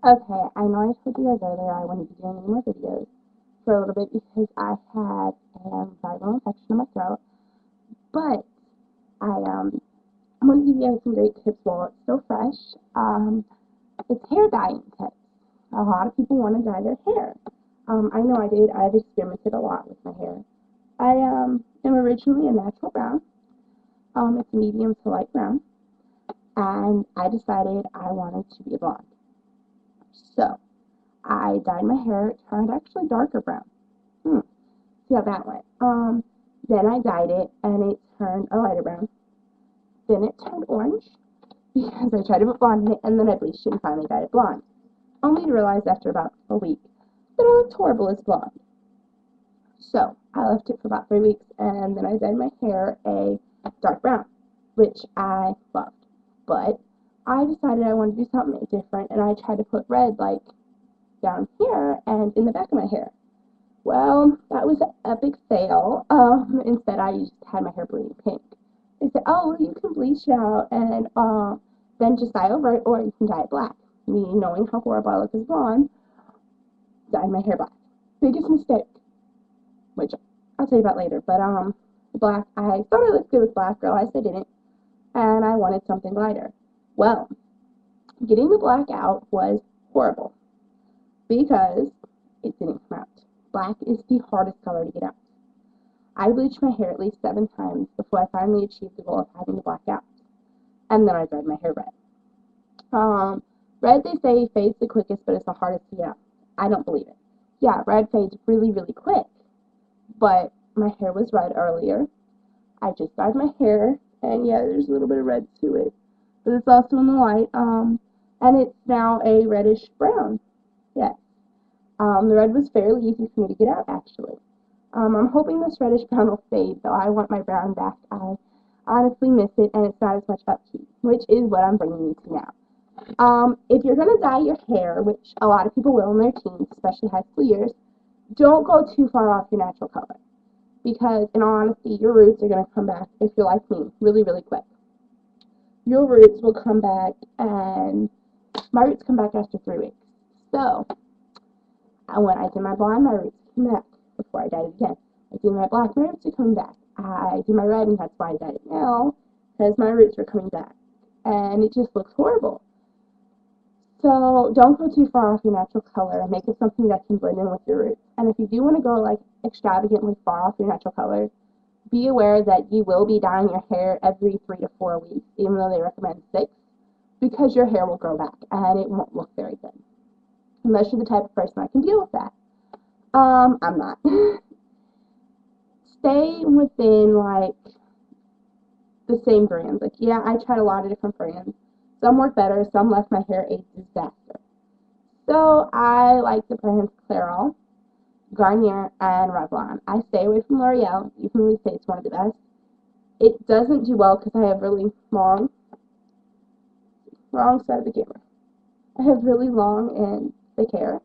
Okay, I know I told you guys earlier I wouldn't be doing any more videos for a little bit because I had a viral infection in my throat, but I'm going to give you guys some great tips while it's still fresh. It's hair dyeing tips. A lot of people want to dye their hair. I know I did. I've experimented a lot with my hair. I am originally a natural brown. It's medium to light brown, and I decided I wanted to be a blonde. So I dyed my hair. It turned actually darker brown. See how that went. Then I dyed it, and it turned a lighter brown. Then it turned orange because I tried to put blonde in it, and then I bleached it and finally dyed it blonde. Only to realize after about a week that I looked horrible as blonde. So I left it for about 3 weeks, and then I dyed my hair a dark brown, which I loved. But I decided I wanted to do something different, and I tried to put red like down here and in the back of my hair. Well, that was an epic fail. Instead, I just had my hair bleeding pink. They said, "Oh, well, you can bleach it out and then just dye over it, or you can dye it black." Me, knowing how horrible I look as blonde, dyed my hair black. Biggest mistake, which I'll tell you about later. But black. I thought I looked good with black. Realized I didn't, and I wanted something lighter. Well, getting the black out was horrible because it didn't come out. Black is the hardest color to get out. I bleached my hair at least 7 times before I finally achieved the goal of having the black out. And then I dyed my hair red. Red, they say, fades the quickest, but it's the hardest to get out. I don't believe it. Yeah, red fades really, really quick. But my hair was red earlier. I just dyed my hair, and yeah, there's a little bit of red to it. But it's also in the light, and it's now a reddish brown. Yes. The red was fairly easy for me to get out, actually. I'm hoping this reddish brown will fade, though. I want my brown back. I honestly miss it, and it's not as much upkeep, which is what I'm bringing you to now. If you're going to dye your hair, which a lot of people will in their teens, especially high school years, don't go too far off your natural color. Because, in all honesty, your roots are going to come back, if you're like me, really, really quick. Your roots will come back, and my roots come back after 3 weeks. So, when I did my blonde, my roots came back before I dyed it again. I did my black, my roots are coming back. I did my red, and that's why I dyed it now, because my roots were coming back. And it just looks horrible. So don't go too far off your natural color and make it something that can blend in with your roots. And if you do want to go like extravagantly far off your natural color, be aware that you will be dyeing your hair every 3 to 4 weeks, even though they recommend 6, because your hair will grow back and it won't look very good. Unless you're the type of person that can deal with that. I'm not. Stay within like the same brands. Like, yeah, I tried a lot of different brands. Some work better, some left my hair a disaster. So I like the brands Clairol, Garnier, and Revlon. I stay away from L'Oreal, even though they say it's one of the best. It doesn't do well because I have really wrong side of the camera. I have really long and thick hair,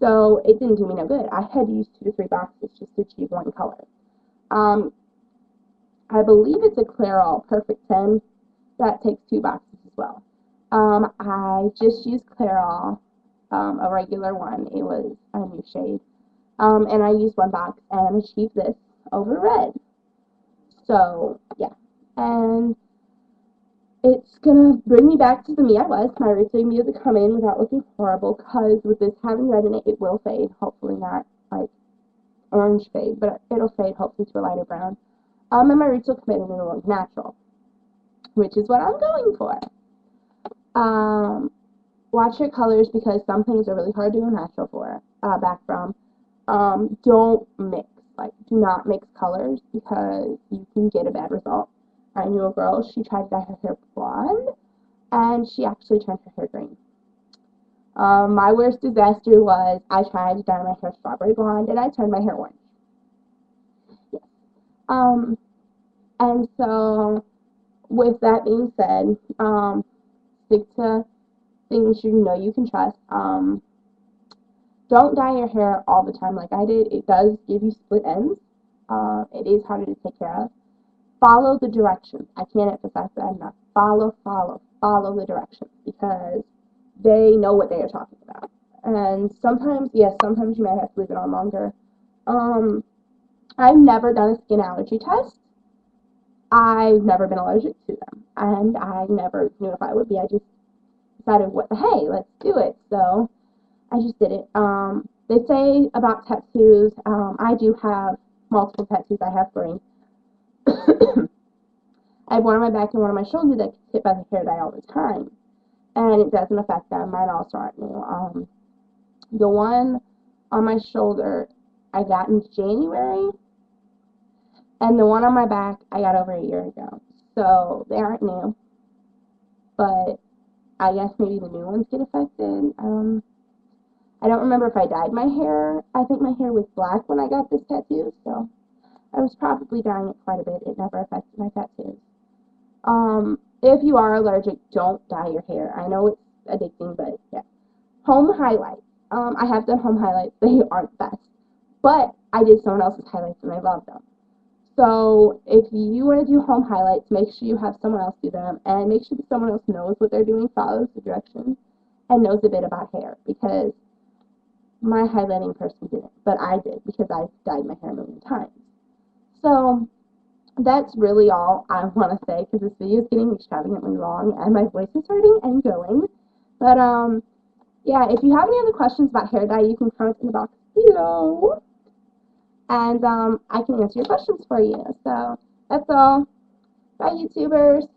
so it didn't do me no good. I had to use 2 to 3 boxes just to achieve one color. I believe it's a Clairol Perfect 10. That takes 2 boxes as well. I just used Clairol, a regular one. It was a new shade. And I used 1 box and achieved this over red. So, yeah. And it's gonna bring me back to the me I was. My roots are gonna be able to come in without looking horrible, because with this having red in it, it will fade. Hopefully not like orange fade, but it'll fade hopefully to a lighter brown. And my roots will come in and it'll look natural, which is what I'm going for. Watch your colors, because some things are really hard to go natural for, back from. Don't mix. Like, do not mix colors, because you can get a bad result. I knew a girl, she tried to dye her hair blonde, and she actually turned her hair green. My worst disaster was I tried to dye my hair strawberry blonde, and I turned my hair orange. Yes. And so, with that being said, stick to things you know you can trust. Don't dye your hair all the time like I did. It does give you split ends. It is harder to take care of. Follow the directions. I can't emphasize that enough. Follow the directions, because they know what they are talking about. And sometimes, yes, sometimes you might have to leave it on longer. I've never done a skin allergy test. I've never been allergic to them, and I never knew if I would be. I just decided, what the hey, let's do it. So I just did it. They say about tattoos. I do have multiple tattoos. I have 3. I have one on my back and one on my shoulder that gets hit by the hair dye all the time, and it doesn't affect them. Mine also aren't new. The one on my shoulder I got in January, and the one on my back I got over a year ago. So they aren't new, but I guess maybe the new ones get affected. I don't remember if I dyed my hair. I think my hair was black when I got this tattoo, so I was probably dyeing it quite a bit. It never affected my tattoos. If you are allergic, don't dye your hair. I know it's addicting, but yeah. Home highlights. I have done home highlights. They aren't the best, but I did someone else's highlights and I love them. So if you want to do home highlights, make sure you have someone else do them, and make sure that someone else knows what they're doing, follows the directions, and knows a bit about hair, because my highlighting person didn't, but I did, because I've dyed my hair a million times. So that's really all I want to say, because this video is getting extravagantly long and my voice is hurting and going. But yeah, if you have any other questions about hair dye, you can comment in the box below, and I can answer your questions for you. So that's all. Bye, YouTubers.